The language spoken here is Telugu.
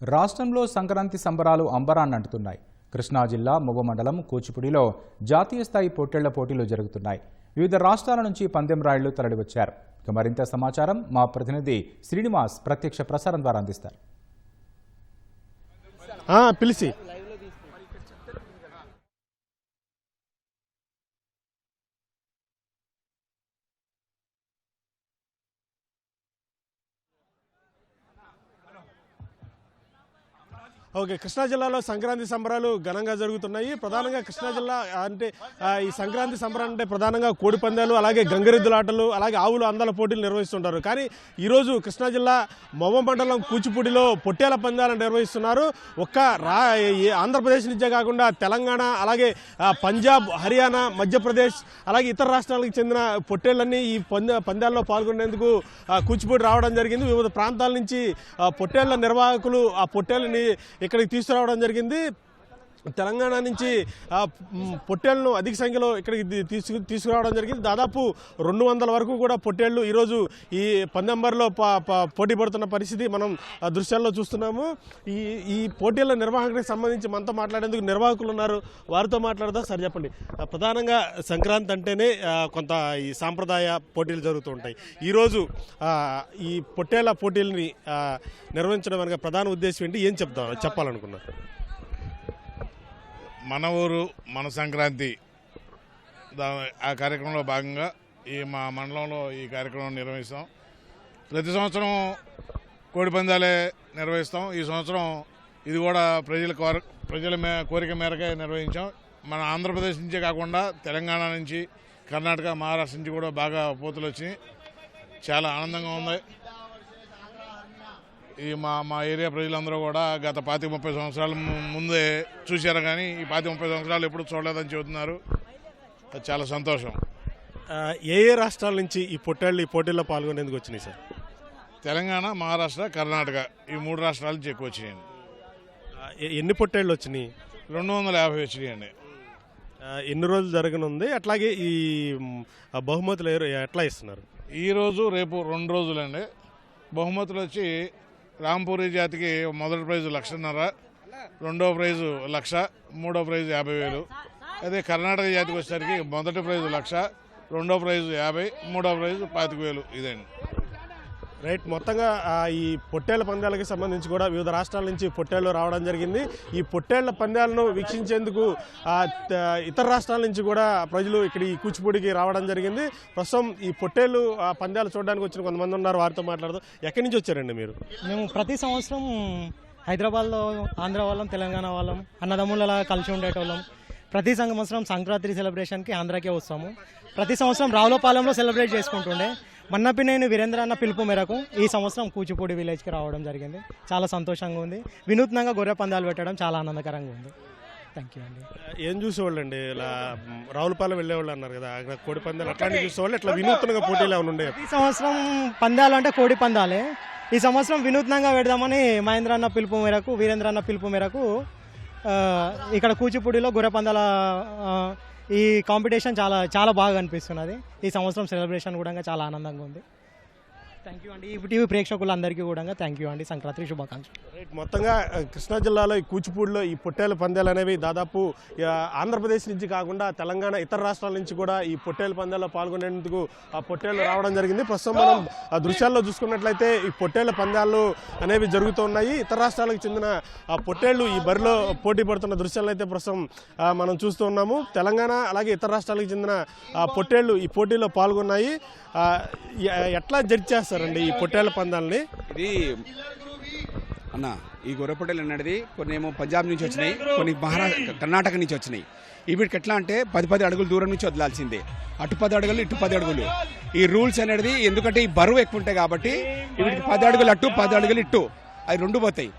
రాష్ట్రంలో సంక్రాంతి సంబరాలు అంబరాన్నంటుతున్నాయి. కృష్ణా జిల్లా మువ్వ మండలం కూచిపూడిలో జాతీయ స్థాయి పొట్టేళ్ల పోటీలు జరుగుతున్నాయి. వివిధ రాష్ట్రాల నుంచి పందెం రాయుళ్లు తరలివచ్చారు. మరింత సమాచారం మా ప్రతినిధి శ్రీనివాస్ ప్రత్యక్ష ప్రసారం ద్వారా అందిస్తారు. ఓకే, కృష్ణా జిల్లాలో సంక్రాంతి సంబరాలు ఘనంగా జరుగుతున్నాయి. ప్రధానంగా కృష్ణా జిల్లా అంటే ఈ సంక్రాంతి సంబరాలు అంటే ప్రధానంగా కోడి పందాలు, అలాగే గంగిరెద్దులాటలు, అలాగే ఆవులు అందాల పోటీలు నిర్వహిస్తుంటారు. కానీ ఈరోజు కృష్ణా జిల్లా మొవ్వ మండలం కూచిపూడిలో పొట్టేల పందాలను నిర్వహిస్తున్నారు. ఆంధ్రప్రదేశ్ నుంచే కాకుండా తెలంగాణ, అలాగే పంజాబ్, హర్యానా, మధ్యప్రదేశ్, అలాగే ఇతర రాష్ట్రాలకు చెందిన పొట్టేళ్లన్నీ ఈ పందాల్లో పాల్గొనేందుకు కూచిపూడి రావడం జరిగింది. వివిధ ప్రాంతాల నుంచి పొట్టేళ్ల నిర్వాహకులు ఆ పొట్టేళ్ళని ఇక్కడికి తీసుకురావడం జరిగింది. తెలంగాణ నుంచి పొట్టేళ్లను అధిక సంఖ్యలో ఇక్కడికి తీసుకురావడం జరిగింది. దాదాపు 200 వరకు కూడా పొట్టేళ్లు ఈరోజు ఈ పందెంబర్లో పోటీ పడుతున్న పరిస్థితి మనం దృశ్యాల్లో చూస్తున్నాము. ఈ పోటీల నిర్వహణకు సంబంధించి మనతో మాట్లాడేందుకు నిర్వాహకులు ఉన్నారు, వారితో మాట్లాడదాం. సార్ చెప్పండి, ప్రధానంగా సంక్రాంతి అంటేనే కొంత ఈ సాంప్రదాయ పోటీలు జరుగుతూ ఉంటాయి. ఈరోజు ఈ పొట్టేళ్ల పోటీలని నిర్వహించడం వెనక ప్రధాన ఉద్దేశం ఏంటి, ఏం చెప్పాలనుకున్నారు? మన ఊరు మన సంక్రాంతి ఆ కార్యక్రమంలో భాగంగా మా మండలంలో ఈ కార్యక్రమం నిర్వహిస్తాం. ప్రతి సంవత్సరం కోడి పందాలే నిర్వహిస్తాం. ఈ సంవత్సరం ఇది కూడా ప్రజల కోరిక మేరకే నిర్వహించాం. మన ఆంధ్రప్రదేశ్ నుంచే కాకుండా తెలంగాణ నుంచి, కర్ణాటక, మహారాష్ట్ర నుంచి కూడా బాగా పోతులు వచ్చినాయి. చాలా ఆనందంగా ఉంది. ఈ మా ఏరియా ప్రజలందరూ కూడా గత 25-30 సంవత్సరాల ముందే చూశారు, కానీ ఈ 25-30 సంవత్సరాలు ఎప్పుడు చూడలేదని చెబుతున్నారు. చాలా సంతోషం. ఏ రాష్ట్రాల నుంచి ఈ పోటీల్లో పాల్గొనేందుకు వచ్చినాయి సార్? తెలంగాణ, మహారాష్ట్ర, కర్ణాటక ఈ 3 రాష్ట్రాల నుంచి ఎక్కువ వచ్చినాయండి. ఎన్ని పొట్టేళ్ళు వచ్చినాయి? 250 వచ్చినాయండి. ఎన్ని రోజులు జరగనుంది? అట్లాగే ఈ బహుమతులు ఎట్లా ఇస్తున్నారు? ఈరోజు రేపు 2 రోజులండి. బహుమతులు వచ్చి రాంపూరి జాతికి మొదటి ప్రైజు 1,50,000, రెండో ప్రైజు 1,00,000, మూడో ప్రైజు 50,000. అదే కర్ణాటక జాతికి వచ్చేసరికి మొదటి ప్రైజు 1,00,000, రెండో ప్రైజు 50,000, మూడో ప్రైజు 25,000. ఇదండి రైట్. మొత్తంగా ఈ పొట్టేళ్ల పందాలకి సంబంధించి కూడా వివిధ రాష్ట్రాల నుంచి పొట్టేళ్లు రావడం జరిగింది. ఈ పొట్టేళ్ల పందాలను వీక్షించేందుకు ఇతర రాష్ట్రాల నుంచి కూడా ప్రజలు ఇక్కడ ఈ కూచిపూడికి రావడం జరిగింది. ప్రస్తుతం ఈ పొట్టేళ్లు పందాలు చూడడానికి వచ్చిన కొంతమంది ఉన్నారు, వారితో మాట్లాడుతూ. ఎక్కడి నుంచి వచ్చారండి మీరు? మేము ప్రతి సంవత్సరం హైదరాబాద్లో ఆంధ్ర వాళ్ళం, తెలంగాణ వాళ్ళం అన్నదమ్ములలా కలిసి ఉండేటోళ్ళం. ప్రతి సంవత్సరం సంక్రాంతి సెలబ్రేషన్కి ఆంధ్రాకే వస్తాము. ప్రతి సంవత్సరం రావులపాలెంలో సెలబ్రేట్ చేసుకుంటుండే. మన్నపినేని వీరేంద్ర అన్న పిలుపు మేరకు ఈ సంవత్సరం కూచిపూడి విలేజ్కి రావడం జరిగింది. చాలా సంతోషంగా ఉంది. వినూత్నంగా గొర్రె పందాలు పెట్టడం చాలా ఆనందకరంగా ఉంది. థ్యాంక్ యూ అండి. ఏం చూసేవాళ్ళు అండి? ఇలా రావులపాలెం వెళ్ళేవాళ్ళు అన్నారు కదా, కోడి పందాలు అట్లాంటివి చూసేవాళ్ళు? ఇట్లా వినూత్నంగా పోటీలు ఏమైనా ఉండే? ఈ సంవత్సరం పందాలు అంటే కోడి పందాలే. ఈ సంవత్సరం వినూత్నంగా పెడదామని మహేంద్ర అన్న పిలుపు మేరకు, వీరేంద్ర అన్న పిలుపు మేరకు ఇక్కడ కూచిపూడిలో గొర్రె పందాల ఈ కాంపిటీషన్ చాలా బాగా అనిపిస్తున్నది. ఈ సంవత్సరం సెలబ్రేషన్ కూడా చాలా ఆనందంగా ఉంది. థ్యాంక్ యూ అండి. టీవీ ప్రేక్షకులందరికీ కూడా థ్యాంక్ యూ అండి. సంక్రాంతి శుభాకాంక్షలు. రైట్. మొత్తంగా కృష్ణా జిల్లాలో ఈ కూచిపూడిలో ఈ పొట్టేళ్ల పందాలు అనేవి దాదాపు ఆంధ్రప్రదేశ్ నుంచి కాకుండా తెలంగాణ, ఇతర రాష్ట్రాల నుంచి కూడా ఈ పొట్టేళ్ల పందాల్లో పాల్గొనేందుకు ఆ పొట్టేళ్లు రావడం జరిగింది. ప్రస్తుతం మనం ఆ దృశ్యాల్లో చూసుకున్నట్లయితే ఈ పొట్టేళ్ల పందాలు అనేవి జరుగుతున్నాయి. ఇతర రాష్ట్రాలకు చెందిన ఆ పొట్టేళ్లు ఈ బరిలో పోటీ పడుతున్న దృశ్యాలను అయితే ప్రస్తుతం మనం చూస్తూ ఉన్నాము. తెలంగాణ అలాగే ఇతర రాష్ట్రాలకు చెందిన పొట్టేళ్లు ఈ పోటీలో పాల్గొన్నాయి. ఎట్లా జడ్జి చేస్తారండి ఈ పొట్టేళ్ల పందాలని? ఇది అన్న, ఈ గొర్రె పొట్టేలు అన్నది కొన్ని ఏమో పంజాబ్ నుంచి వచ్చినాయి, కొన్ని కర్ణాటక నుంచి వచ్చినాయి. వీటికి ఎట్లా అంటే 10 అడుగులు దూరం నుంచి వదలాల్సిందే. అటు 10 అడుగులు, ఇటు 10 అడుగులు. ఈ రూల్స్ అనేది ఎందుకంటే ఈ బరువు ఎక్కువ ఉంటాయి కాబట్టి వీటికి 10 అడుగులు అటు, 10 అడుగులు ఇటు, అవి 2 పోతాయి.